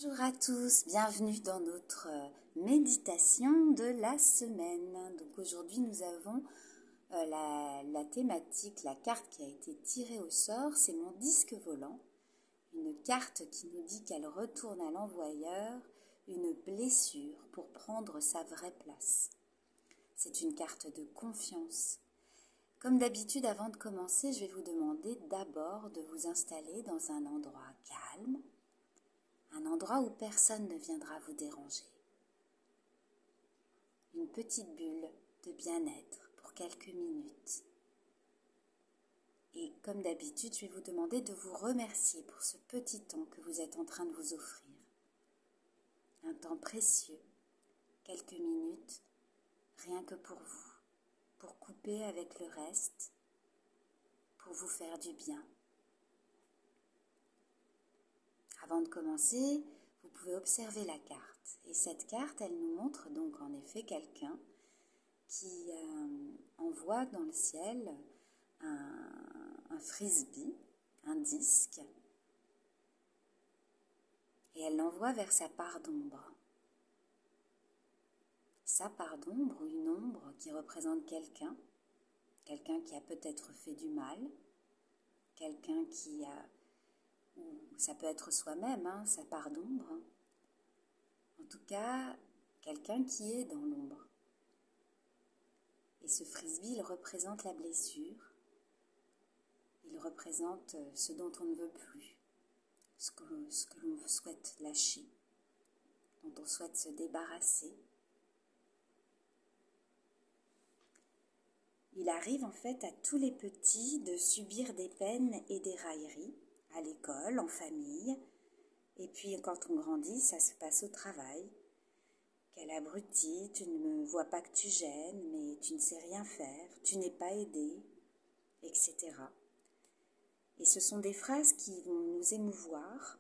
Bonjour à tous, bienvenue dans notre méditation de la semaine. Donc aujourd'hui nous avons la thématique, la carte qui a été tirée au sort, c'est mon disque volant. Une carte qui nous dit qu'elle retourne à l'envoyeur une blessure pour prendre sa vraie place. C'est une carte de confiance. Comme d'habitude, avant de commencer, je vais vous demander d'abord de vous installer dans un endroit calme, un endroit où personne ne viendra vous déranger. Une petite bulle de bien-être pour quelques minutes. Et comme d'habitude, je vais vous demander de vous remercier pour ce petit temps que vous êtes en train de vous offrir. Un temps précieux, quelques minutes, rien que pour vous, pour couper avec le reste, pour vous faire du bien. Avant de commencer, vous pouvez observer la carte. Et cette carte, elle nous montre donc en effet quelqu'un qui envoie dans le ciel un frisbee, un disque, et elle l'envoie vers sa part d'ombre. Sa part d'ombre ou une ombre qui représente quelqu'un qui a peut-être fait du mal, quelqu'un qui a, ou ça peut être soi-même, sa part d'ombre. En tout cas, quelqu'un qui est dans l'ombre. Et ce frisbee, il représente la blessure. Il représente ce dont on ne veut plus, ce que l'on souhaite lâcher, dont on souhaite se débarrasser. Il arrive en fait à tous les petits de subir des peines et des railleries, à l'école, en famille, et puis quand on grandit, ça se passe au travail. Quel abruti, tu ne me vois pas que tu gênes, mais tu ne sais rien faire, tu n'es pas aidé, etc. Et ce sont des phrases qui vont nous émouvoir,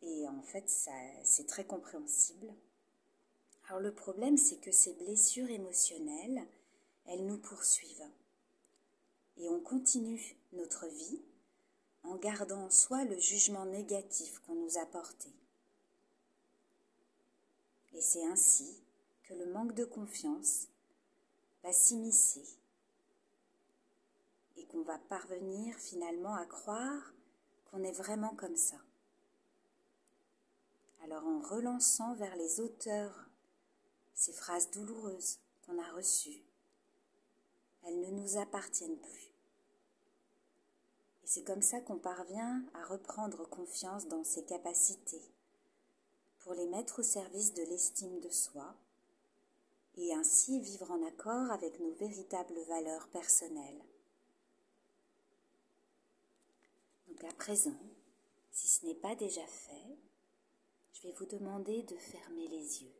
et en fait, c'est très compréhensible. Alors le problème, c'est que ces blessures émotionnelles, elles nous poursuivent. Et on continue notre vie en gardant en soi le jugement négatif qu'on nous a porté. Et c'est ainsi que le manque de confiance va s'immiscer et qu'on va parvenir finalement à croire qu'on est vraiment comme ça. Alors en relançant vers les auteurs ces phrases douloureuses qu'on a reçues, elles ne nous appartiennent plus. Et c'est comme ça qu'on parvient à reprendre confiance dans ses capacités, pour les mettre au service de l'estime de soi, et ainsi vivre en accord avec nos véritables valeurs personnelles. Donc à présent, si ce n'est pas déjà fait, je vais vous demander de fermer les yeux,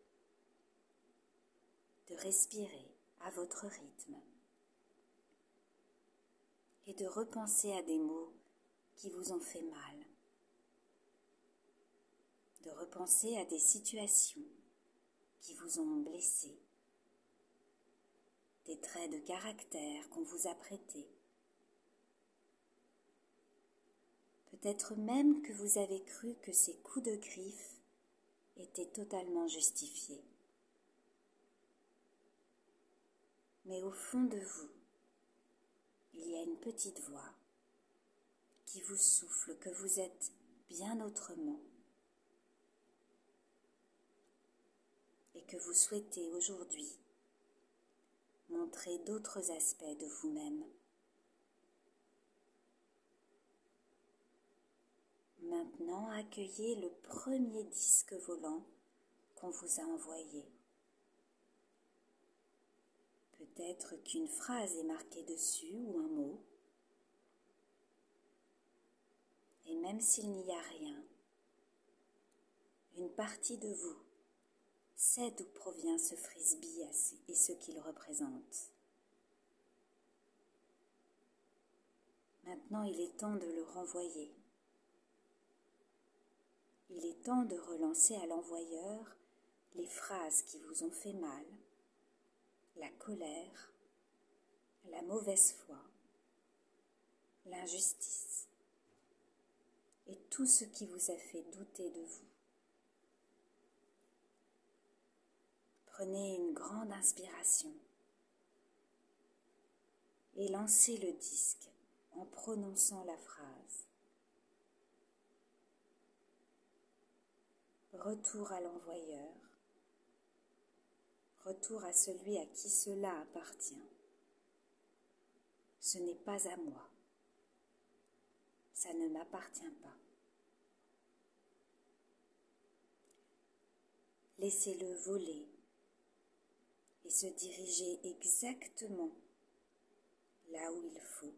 de respirer à votre rythme et de repenser à des mots qui vous ont fait mal, de repenser à des situations qui vous ont blessé, des traits de caractère qu'on vous a prêtés. Peut-être même que vous avez cru que ces coups de griffe étaient totalement justifiés. Mais au fond de vous, il y a une petite voix qui vous souffle que vous êtes bien autrement et que vous souhaitez aujourd'hui montrer d'autres aspects de vous-même. Maintenant, accueillez le premier disque volant qu'on vous a envoyé. Peut-être qu'une phrase est marquée dessus ou un mot. Et même s'il n'y a rien, une partie de vous sait d'où provient ce frisbee et ce qu'il représente. Maintenant, il est temps de le renvoyer. Il est temps de relancer à l'envoyeur les phrases qui vous ont fait mal, la colère, la mauvaise foi, l'injustice et tout ce qui vous a fait douter de vous. Prenez une grande inspiration et lancez le disque en prononçant la phrase. Retour à l'envoyeur, retour à celui à qui cela appartient. Ce n'est pas à moi, ça ne m'appartient pas. Laissez-le voler et se diriger exactement là où il faut.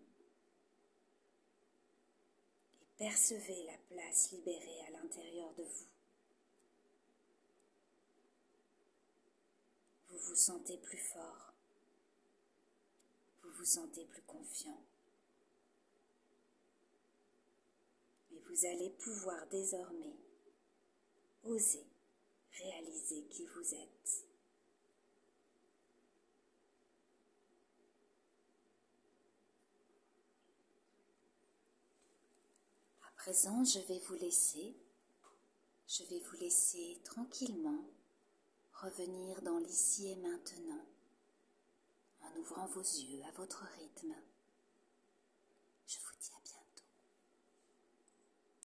Et percevez la place libérée à l'intérieur de vous. Vous vous sentez plus fort, vous vous sentez plus confiant. Et vous allez pouvoir désormais oser réaliser qui vous êtes. À présent, je vais vous laisser tranquillement revenir dans l'ici et maintenant en ouvrant vos yeux à votre rythme.